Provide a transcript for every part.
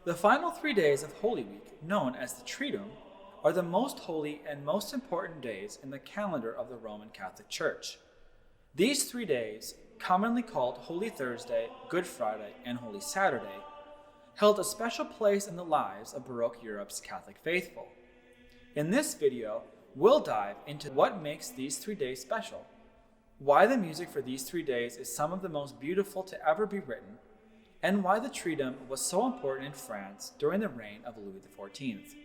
The final 3 days of Holy Week, known as the Triduum, are the most holy and most important days in the calendar of the Roman Catholic Church. These 3 days, commonly called Holy Thursday, Good Friday, and Holy Saturday, held a special place in the lives of Baroque Europe's Catholic faithful. In this video, we'll dive into what makes these 3 days special, why the music for these 3 days is some of the most beautiful to ever be written, and why the Triduum was so important in France during the reign of Louis XIV.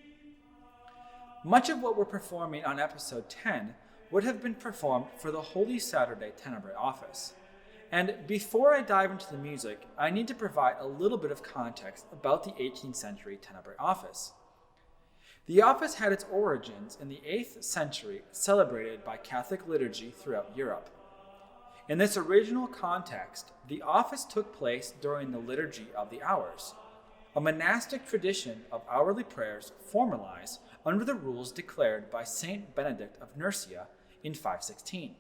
Much of what we're performing on episode 10 would have been performed for the Holy Saturday Tenebrae Office. And before I dive into the music, I need to provide a little bit of context about the 18th century Tenebrae Office. The office had its origins in the 8th century, celebrated by Catholic liturgy throughout Europe. In this original context, the office took place during the Liturgy of the Hours, a monastic tradition of hourly prayers formalized under the rules declared by Saint Benedict of Nursia in 516.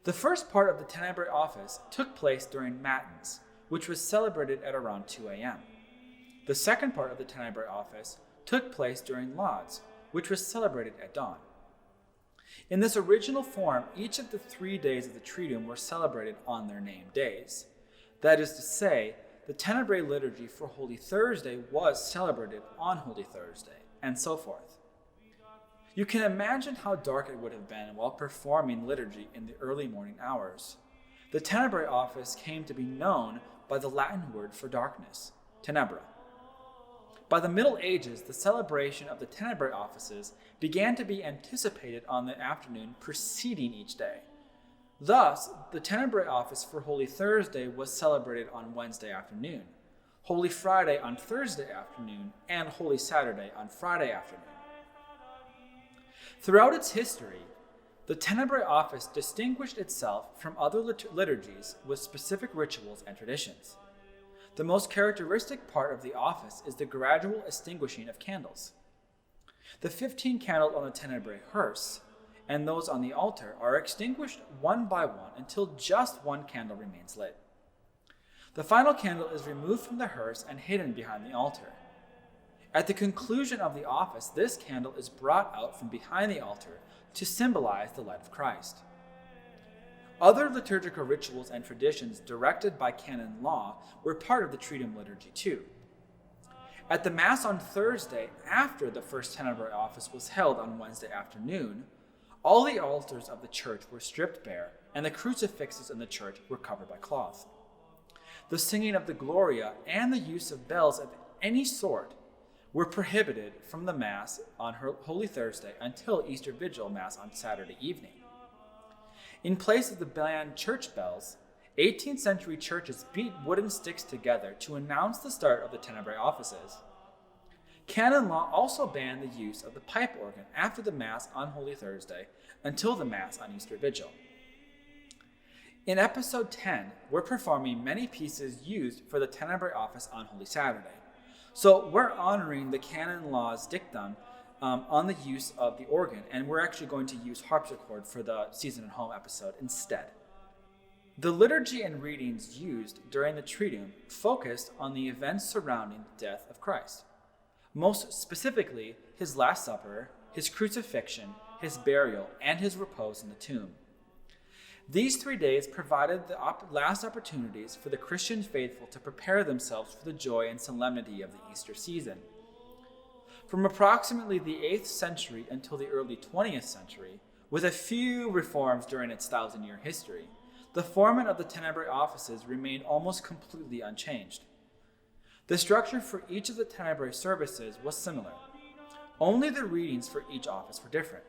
The first part of the Tenebrae Office took place during Matins, which was celebrated at around 2 a.m. The second part of the Tenebrae Office took place during Lauds, which was celebrated at dawn. In this original form, each of the 3 days of the Triduum were celebrated on their named days. That is to say, the Tenebrae liturgy for Holy Thursday was celebrated on Holy Thursday, and so forth. You can imagine how dark it would have been while performing liturgy in the early morning hours. The Tenebrae Office came to be known by the Latin word for darkness, tenebra. By the Middle Ages, the celebration of the Tenebrae Offices began to be anticipated on the afternoon preceding each day. Thus, the Tenebrae Office for Holy Thursday was celebrated on Wednesday afternoon, Holy Friday on Thursday afternoon, and Holy Saturday on Friday afternoon. Throughout its history, the Tenebrae Office distinguished itself from other liturgies with specific rituals and traditions. The most characteristic part of the office is the gradual extinguishing of candles. The 15 candles on the Tenebrae hearse and those on the altar are extinguished one by one until just one candle remains lit. The final candle is removed from the hearse and hidden behind the altar. At the conclusion of the office, this candle is brought out from behind the altar to symbolize the light of Christ. Other liturgical rituals and traditions directed by canon law were part of the Triduum liturgy too. At the Mass on Thursday, after the first Tenebrae Office was held on Wednesday afternoon, all the altars of the church were stripped bare, and the crucifixes in the church were covered by cloth. The singing of the Gloria and the use of bells of any sort were prohibited from the Mass on Holy Thursday until Easter Vigil Mass on Saturday evening. In place of the band church bells, 18th century churches beat wooden sticks together to announce the start of the Tenebrae Offices. Canon law also banned the use of the pipe organ after the Mass on Holy Thursday until the Mass on Easter Vigil. In episode 10, we're performing many pieces used for the Tenebrae Office on Holy Saturday. So we're honoring the canon law's dictum on the use of the organ, and we're actually going to use harpsichord for the Season at Home episode instead. The liturgy and readings used during the Triduum focused on the events surrounding the death of Christ. Most specifically, his Last Supper, his crucifixion, his burial, and his repose in the tomb. These 3 days provided the last opportunities for the Christian faithful to prepare themselves for the joy and solemnity of the Easter season. From approximately the 8th century until the early 20th century, with a few reforms during its 1,000-year history, the format of the Tenebrae Offices remained almost completely unchanged. The structure for each of the Tenebrae services was similar. Only the readings for each office were different.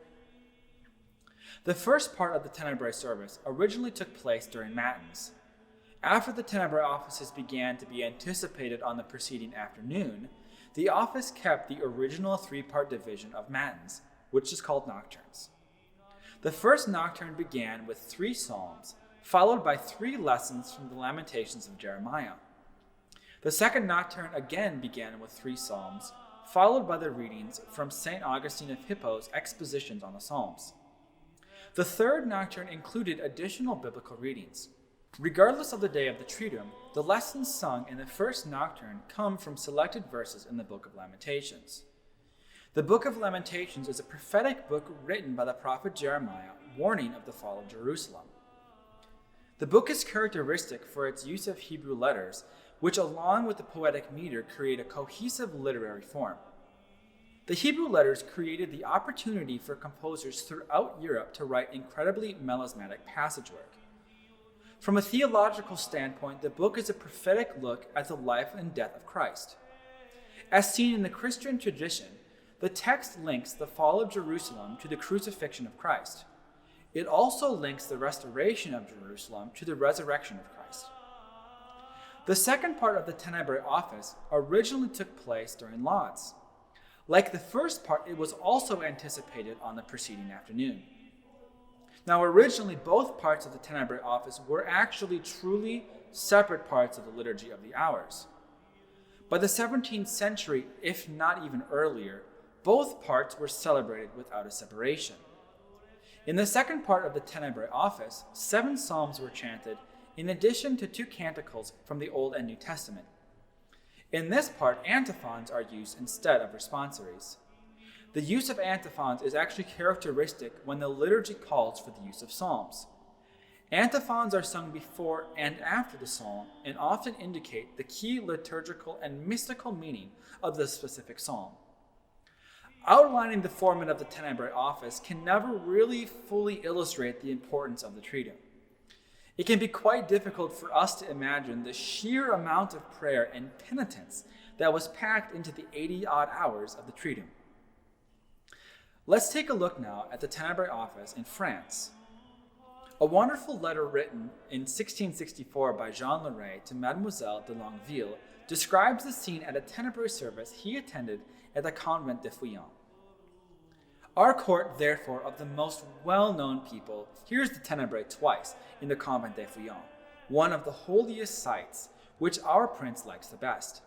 The first part of the Tenebrae service originally took place during Matins. After the Tenebrae Offices began to be anticipated on the preceding afternoon, the office kept the original 3-part division of Matins, which is called nocturnes. The first nocturne began with 3 psalms, followed by 3 lessons from the Lamentations of Jeremiah. The second nocturne again began with 3 psalms, followed by the readings from St. Augustine of Hippo's expositions on the Psalms. The third nocturne included additional biblical readings. Regardless of the day of the Triduum, the lessons sung in the first nocturne come from selected verses in the Book of Lamentations. The Book of Lamentations is a prophetic book written by the prophet Jeremiah, warning of the fall of Jerusalem. The book is characteristic for its use of Hebrew letters, which along with the poetic meter create a cohesive literary form. The Hebrew letters created the opportunity for composers throughout Europe to write incredibly melismatic passage work. From a theological standpoint, the book is a prophetic look at the life and death of Christ. As seen in the Christian tradition, the text links the fall of Jerusalem to the crucifixion of Christ. It also links the restoration of Jerusalem to the resurrection of Christ. The second part of the Tenebrae Office originally took place during Lauds. Like the first part, it was also anticipated on the preceding afternoon. Now, originally, both parts of the Tenebrae Office were actually truly separate parts of the Liturgy of the Hours. By the 17th century, if not even earlier, both parts were celebrated without a separation. In the second part of the Tenebrae Office, 7 psalms were chanted, in addition to 2 canticles from the Old and New Testament. In this part, antiphons are used instead of responsories. The use of antiphons is actually characteristic when the liturgy calls for the use of psalms. Antiphons are sung before and after the psalm and often indicate the key liturgical and mystical meaning of the specific psalm. Outlining the format of the Tenebrae Office can never really fully illustrate the importance of the Triduum. It can be quite difficult for us to imagine the sheer amount of prayer and penitence that was packed into the 80-odd hours of the Triduum. Let's take a look now at the Tenebrae Office in France. A wonderful letter written in 1664 by Jean Leray to Mademoiselle de Longueville describes the scene at a Tenebrae service he attended at the Convent de Fouillon. Our court, therefore, of the most well-known people, hears the Tenebrae twice in the Convent de Fouillon, one of the holiest sites, which our prince likes the best.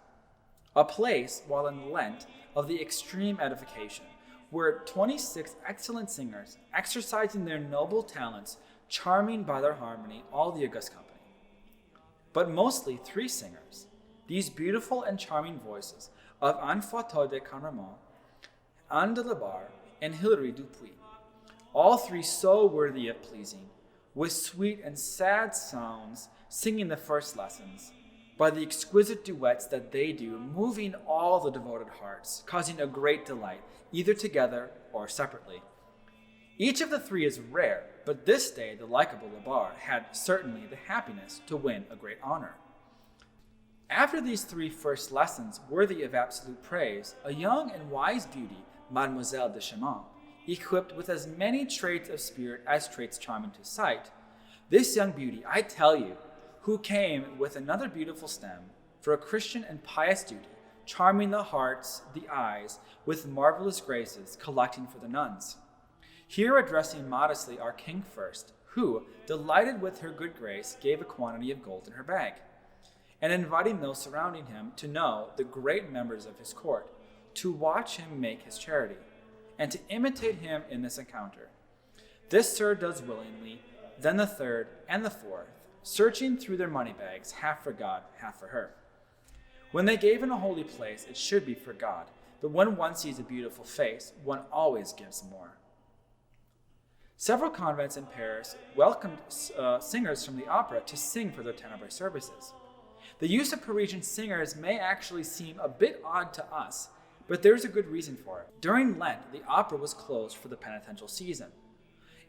A place, while in Lent, of the extreme edification, where 26 excellent singers, exercising their noble talents, charming by their harmony all the august company. But mostly 3 singers, these beautiful and charming voices of Anne Foitot de Camramont, Anne de la Barre, and Hilary Dupuis, all 3 so worthy of pleasing, with sweet and sad sounds, singing the first lessons, by the exquisite duets that they do, moving all the devoted hearts, causing a great delight, either together or separately. Each of the 3 is rare, but this day the likable Labarre had certainly the happiness to win a great honor. After these 3 first lessons, worthy of absolute praise, a young and wise beauty, Mademoiselle de Chaumont, equipped with as many traits of spirit as traits charming to sight, this young beauty, I tell you, who came with another beautiful stem for a Christian and pious duty, charming the hearts, the eyes, with marvelous graces, collecting for the nuns. Here addressing modestly our king first, who, delighted with her good grace, gave a quantity of gold in her bag, and inviting those surrounding him to know the great members of his court, to watch him make his charity, and to imitate him in this encounter. This sir does willingly, then the third and the fourth, searching through their money bags, half for God, half for her. When they gave in a holy place, it should be for God, but when one sees a beautiful face, one always gives more. Several convents in Paris welcomed singers from the opera to sing for their Tenebrae services. The use of Parisian singers may actually seem a bit odd to us, but there's a good reason for it. During Lent, the opera was closed for the penitential season.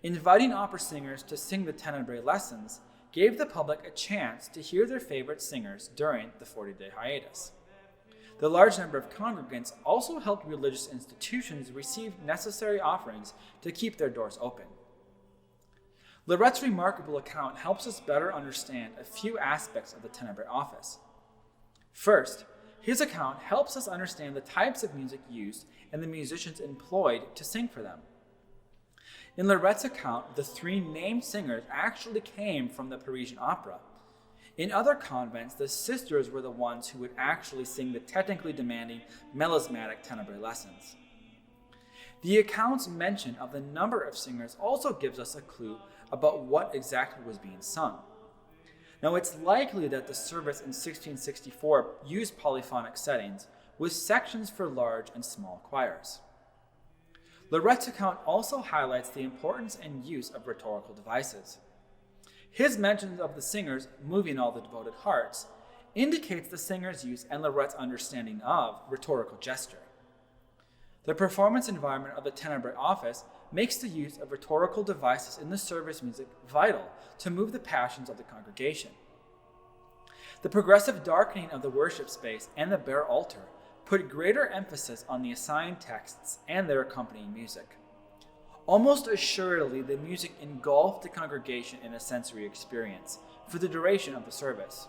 Inviting opera singers to sing the Tenebrae lessons gave the public a chance to hear their favorite singers during the 40-day hiatus. The large number of congregants also helped religious institutions receive necessary offerings to keep their doors open. Laurette's remarkable account helps us better understand a few aspects of the Tenebrae Office. First, his account helps us understand the types of music used and the musicians employed to sing for them. In Laurette's account, the 3 named singers actually came from the Parisian opera. In other convents, the sisters were the ones who would actually sing the technically demanding melismatic Tenebrae lessons. The account's mention of the number of singers also gives us a clue about what exactly was being sung. Now, it's likely that the service in 1664 used polyphonic settings with sections for large and small choirs. Lauret's account also highlights the importance and use of rhetorical devices. His mention of the singers moving all the devoted hearts indicates the singer's use and Lauret's understanding of rhetorical gesture. The performance environment of the Tenebrae Office makes the use of rhetorical devices in the service music vital to move the passions of the congregation. The progressive darkening of the worship space and the bare altar put greater emphasis on the assigned texts and their accompanying music. Almost assuredly, the music engulfed the congregation in a sensory experience for the duration of the service.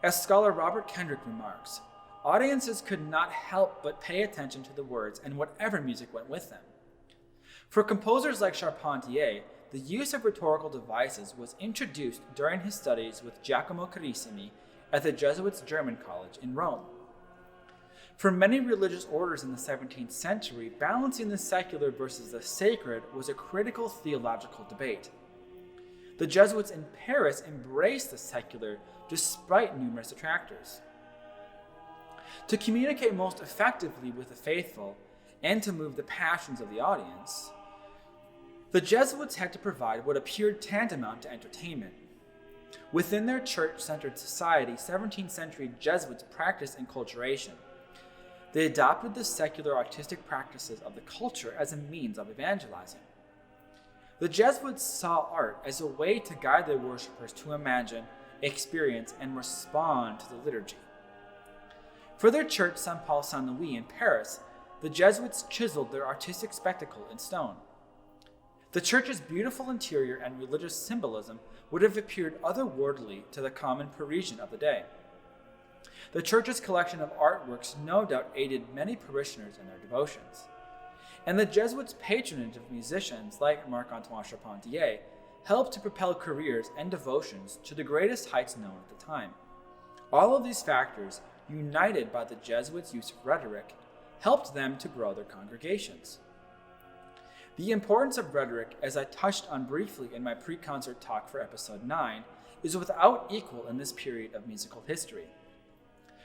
As scholar Robert Kendrick remarks, audiences could not help but pay attention to the words and whatever music went with them. For composers like Charpentier, the use of rhetorical devices was introduced during his studies with Giacomo Carissimi at the Jesuits' German College in Rome. For many religious orders in the 17th century, balancing the secular versus the sacred was a critical theological debate. The Jesuits in Paris embraced the secular despite numerous detractors. To communicate most effectively with the faithful and to move the passions of the audience, the Jesuits had to provide what appeared tantamount to entertainment. Within their church-centered society, 17th century Jesuits practiced enculturation. They adopted the secular artistic practices of the culture as a means of evangelizing. The Jesuits saw art as a way to guide their worshippers to imagine, experience, and respond to the liturgy. For their church Saint Paul Saint Louis in Paris, the Jesuits chiseled their artistic spectacle in stone. The church's beautiful interior and religious symbolism would have appeared otherworldly to the common Parisian of the day. The church's collection of artworks no doubt aided many parishioners in their devotions. And the Jesuits' patronage of musicians like Marc-Antoine Charpentier helped to propel careers and devotions to the greatest heights known at the time. All of these factors, united by the Jesuits' use of rhetoric, helped them to grow their congregations. The importance of rhetoric, as I touched on briefly in my pre-concert talk for episode 9, is without equal in this period of musical history.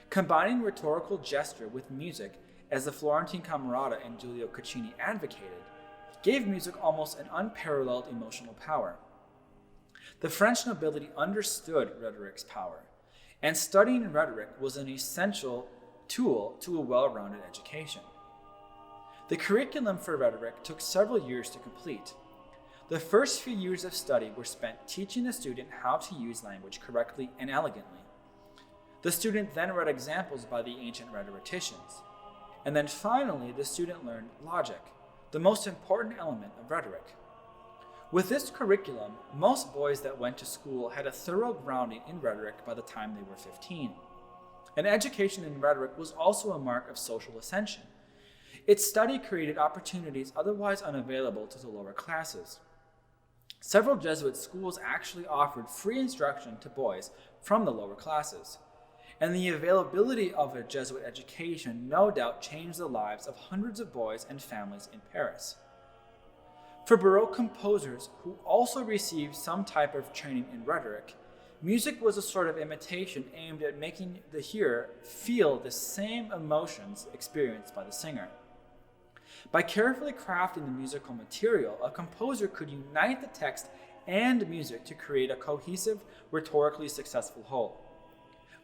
Combining rhetorical gesture with music, as the Florentine Camerata and Giulio Caccini advocated, gave music almost an unparalleled emotional power. The French nobility understood rhetoric's power, and studying rhetoric was an essential tool to a well-rounded education. The curriculum for rhetoric took several years to complete. The first few years of study were spent teaching the student how to use language correctly and elegantly. The student then read examples by the ancient rhetoricians. And then finally, the student learned logic, the most important element of rhetoric. With this curriculum, most boys that went to school had a thorough grounding in rhetoric by the time they were 15. An education in rhetoric was also a mark of social ascension. Its study created opportunities otherwise unavailable to the lower classes. Several Jesuit schools actually offered free instruction to boys from the lower classes. And the availability of a Jesuit education no doubt changed the lives of hundreds of boys and families in Paris. For Baroque composers who also received some type of training in rhetoric, music was a sort of imitation aimed at making the hearer feel the same emotions experienced by the singer. By carefully crafting the musical material, a composer could unite the text and music to create a cohesive, rhetorically successful whole.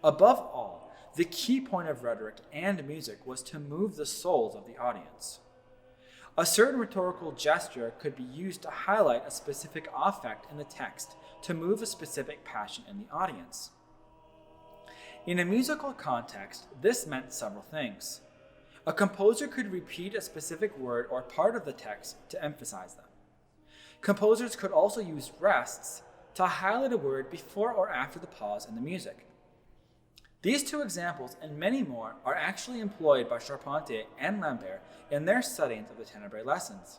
Above all, the key point of rhetoric and music was to move the souls of the audience. A certain rhetorical gesture could be used to highlight a specific affect in the text to move a specific passion in the audience. In a musical context, this meant several things. A composer could repeat a specific word or part of the text to emphasize them. Composers could also use rests to highlight a word before or after the pause in the music. These two examples and many more are actually employed by Charpentier and Lambert in their studies of the Tenebrae lessons.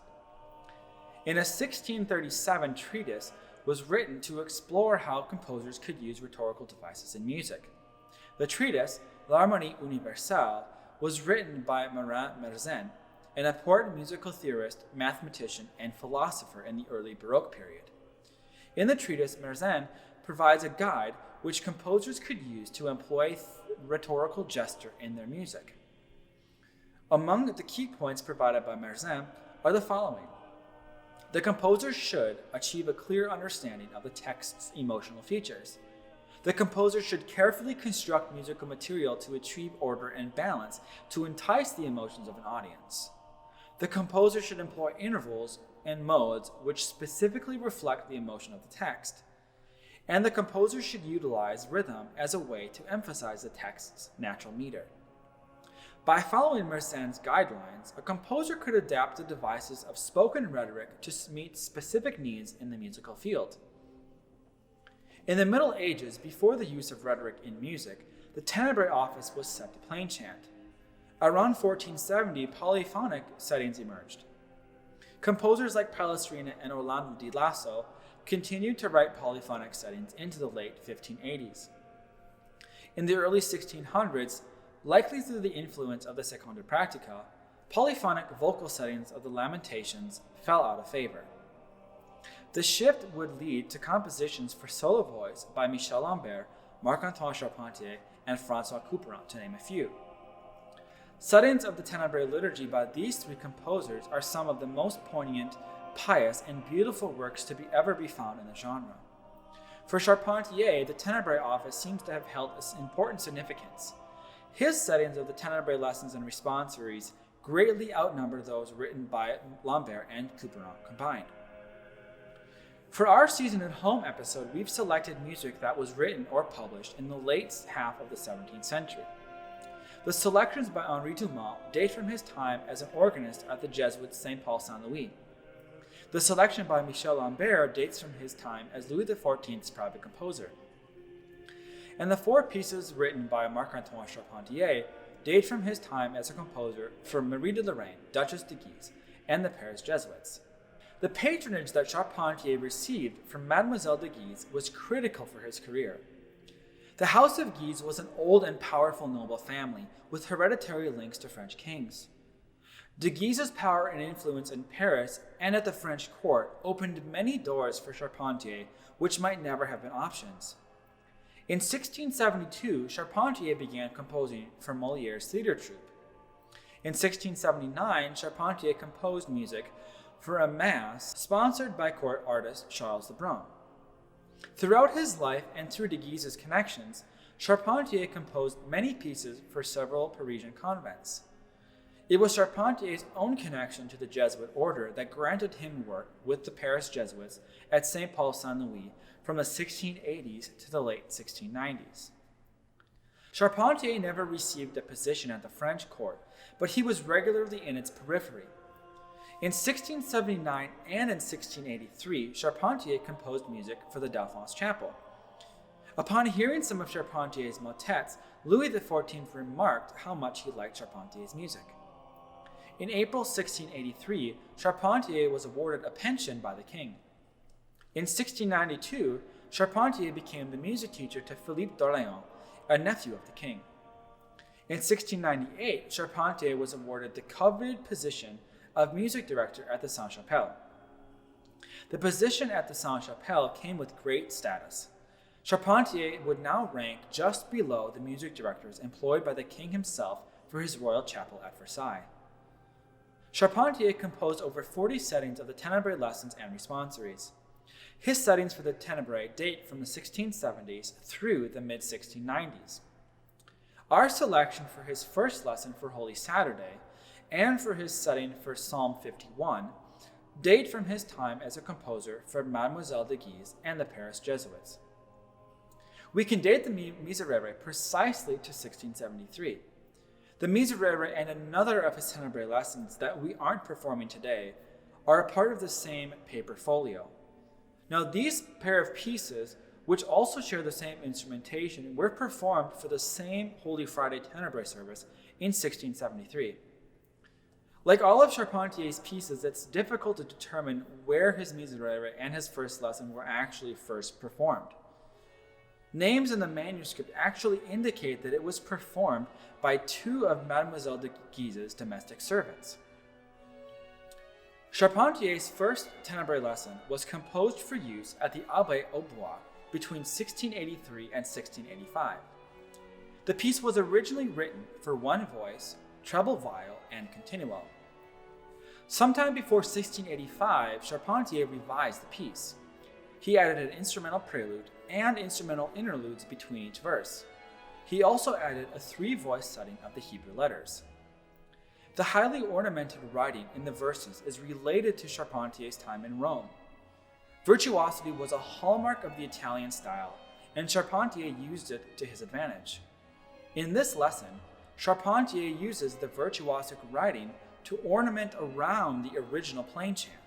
In a 1637 treatise was written to explore how composers could use rhetorical devices in music. The treatise, L'Harmonie Universelle, was written by Merzenne, an important musical theorist, mathematician, and philosopher in the early Baroque period. In the treatise, Merzenne provides a guide which composers could use to employ rhetorical gesture in their music. Among the key points provided by Mersenne are the following. The composer should achieve a clear understanding of the text's emotional features. The composer should carefully construct musical material to achieve order and balance to entice the emotions of an audience. The composer should employ intervals and modes which specifically reflect the emotion of the text. And the composer should utilize rhythm as a way to emphasize the text's natural meter. By following Mersenne's guidelines, a composer could adapt the devices of spoken rhetoric to meet specific needs in the musical field. In the Middle Ages, before the use of rhetoric in music, the Tenebrae Office was set to plain chant. Around 1470, polyphonic settings emerged. Composers like Palestrina and Orlando di Lasso continued to write polyphonic settings into the late 1580s. In the early 1600s, likely through the influence of the Seconda Practica, polyphonic vocal settings of the Lamentations fell out of favor. The shift would lead to compositions for solo voice by Michel Lambert, Marc-Antoine Charpentier, and François Couperin, to name a few. Settings of the Tenebrae liturgy by these three composers are some of the most poignant, pious, and beautiful works to ever be found in the genre. For Charpentier, the Tenebrae Office seems to have held an important significance. His settings of the Tenebrae lessons and responsories greatly outnumber those written by Lambert and Couperin combined. For our Season at Home episode, we've selected music that was written or published in the late half of the 17th century. The selections by Henri Dumont date from his time as an organist at the Jesuit St. Paul Saint Louis. The selection by Michel Lambert dates from his time as Louis XIV's private composer. And the four pieces written by Marc-Antoine Charpentier date from his time as a composer for Marie de Lorraine, Duchess de Guise, and the Paris Jesuits. The patronage that Charpentier received from Mademoiselle de Guise was critical for his career. The House of Guise was an old and powerful noble family with hereditary links to French kings. De Guise's power and influence in Paris and at the French court opened many doors for Charpentier which might never have been options. In 1672, Charpentier began composing for Molière's theater troupe. In 1679, Charpentier composed music for a mass sponsored by court artist Charles Le Brun. Throughout his life and through de Guise's connections, Charpentier composed many pieces for several Parisian convents. It was Charpentier's own connection to the Jesuit order that granted him work with the Paris Jesuits at St. Paul Saint Louis from the 1680s to the late 1690s. Charpentier never received a position at the French court, but he was regularly in its periphery. In 1679 and in 1683, Charpentier composed music for the Dauphin's Chapel. Upon hearing some of Charpentier's motets, Louis XIV remarked how much he liked Charpentier's music. In April 1683, Charpentier was awarded a pension by the king. In 1692, Charpentier became the music teacher to Philippe d'Orléans, a nephew of the king. In 1698, Charpentier was awarded the coveted position of music director at the Sainte-Chapelle. The position at the Sainte-Chapelle came with great status. Charpentier would now rank just below the music directors employed by the king himself for his royal chapel at Versailles. Charpentier composed over 40 settings of the Tenebrae lessons and responsories. His settings for the Tenebrae date from the 1670s through the mid-1690s. Our selection for his first lesson for Holy Saturday and for his setting for Psalm 51 date from his time as a composer for Mademoiselle de Guise and the Paris Jesuits. We can date the Miserere precisely to 1673. The Miserere and another of his Tenebrae lessons that we aren't performing today are a part of the same paper folio. Now, these pair of pieces, which also share the same instrumentation, were performed for the same Holy Friday Tenebrae service in 1673. Like all of Charpentier's pieces, it's difficult to determine where his Miserere and his first lesson were actually first performed. Names in the manuscript actually indicate that it was performed by two of Mademoiselle de Guise's domestic servants. Charpentier's first Tenebrae lesson was composed for use at the Abbaye aux Bois between 1683 and 1685. The piece was originally written for one voice, treble viol, and continuo. Sometime before 1685, Charpentier revised the piece. He added an instrumental prelude and instrumental interludes between each verse. He also added a 3-voice setting of the Hebrew letters. The highly ornamented writing in the verses is related to Charpentier's time in Rome. Virtuosity was a hallmark of the Italian style, and Charpentier used it to his advantage. In this lesson, Charpentier uses the virtuosic writing to ornament around the original plain chant.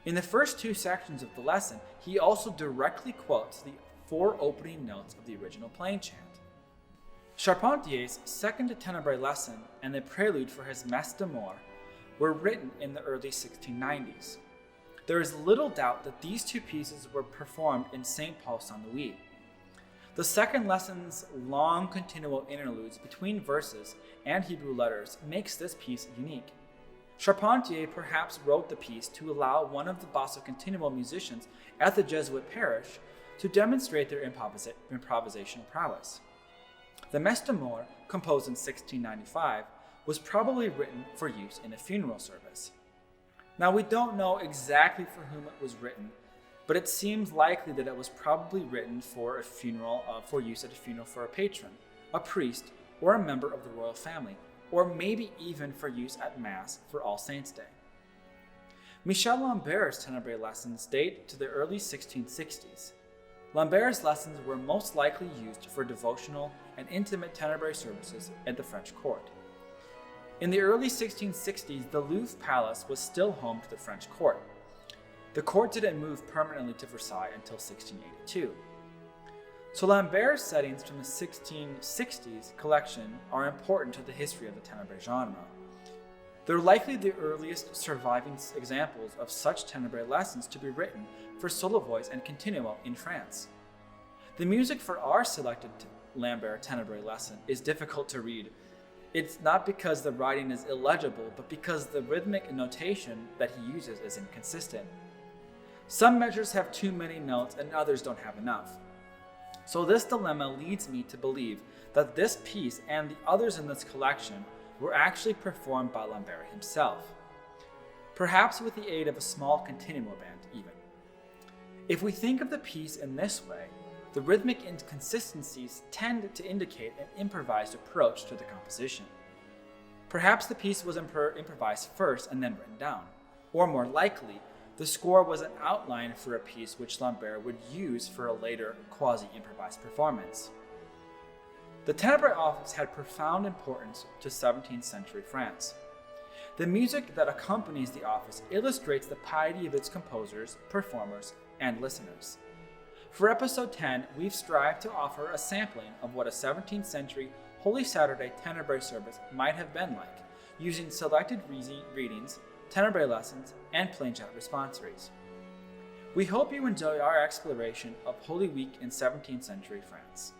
In the first 2 sections of the lesson, he also directly quotes the 4 opening notes of the original plain chant. Charpentier's second Tenebrae lesson and the prelude for his Messe d'Amour were written in the early 1690s. There is little doubt that these 2 pieces were performed in St. Paul Saint Louis. The second lesson's long continual interludes between verses and Hebrew letters makes this piece unique. Charpentier perhaps wrote the piece to allow one of the basso continuo musicians at the Jesuit parish to demonstrate their improvisational prowess. The Messe d'Amour, composed in 1695, was probably written for use in a funeral service. Now, we don't know exactly for whom it was written, but it seems likely that it was probably written for a funeral, for use at a funeral for a patron, a priest, or a member of the royal family, or maybe even for use at Mass for All Saints' Day. Michel Lambert's Tenebrae lessons date to the early 1660s. Lambert's lessons were most likely used for devotional and intimate Tenebrae services at the French court. In the early 1660s, the Louvre Palace was still home to the French court. The court didn't move permanently to Versailles until 1682. So Lambert's settings from the 1660s collection are important to the history of the Tenebrae genre. They're likely the earliest surviving examples of such Tenebrae lessons to be written for solo voice and continuo in France. The music for our selected Lambert Tenebrae lesson is difficult to read. It's not because the writing is illegible, but because the rhythmic notation that he uses is inconsistent. Some measures have too many notes and others don't have enough. So this dilemma leads me to believe that this piece and the others in this collection were actually performed by Lambert himself, perhaps with the aid of a small continuo band even. If we think of the piece in this way, the rhythmic inconsistencies tend to indicate an improvised approach to the composition. Perhaps the piece was improvised first and then written down, or more likely, the score was an outline for a piece which Lambert would use for a later quasi-improvised performance. The Tenebrae Office had profound importance to 17th century France. The music that accompanies the office illustrates the piety of its composers, performers, and listeners. For episode 10, we've strived to offer a sampling of what a 17th century Holy Saturday Tenebrae service might have been like, using selected readings, Tenebrae lessons, and plain chant responsories. We hope you enjoy our exploration of Holy Week in 17th century France.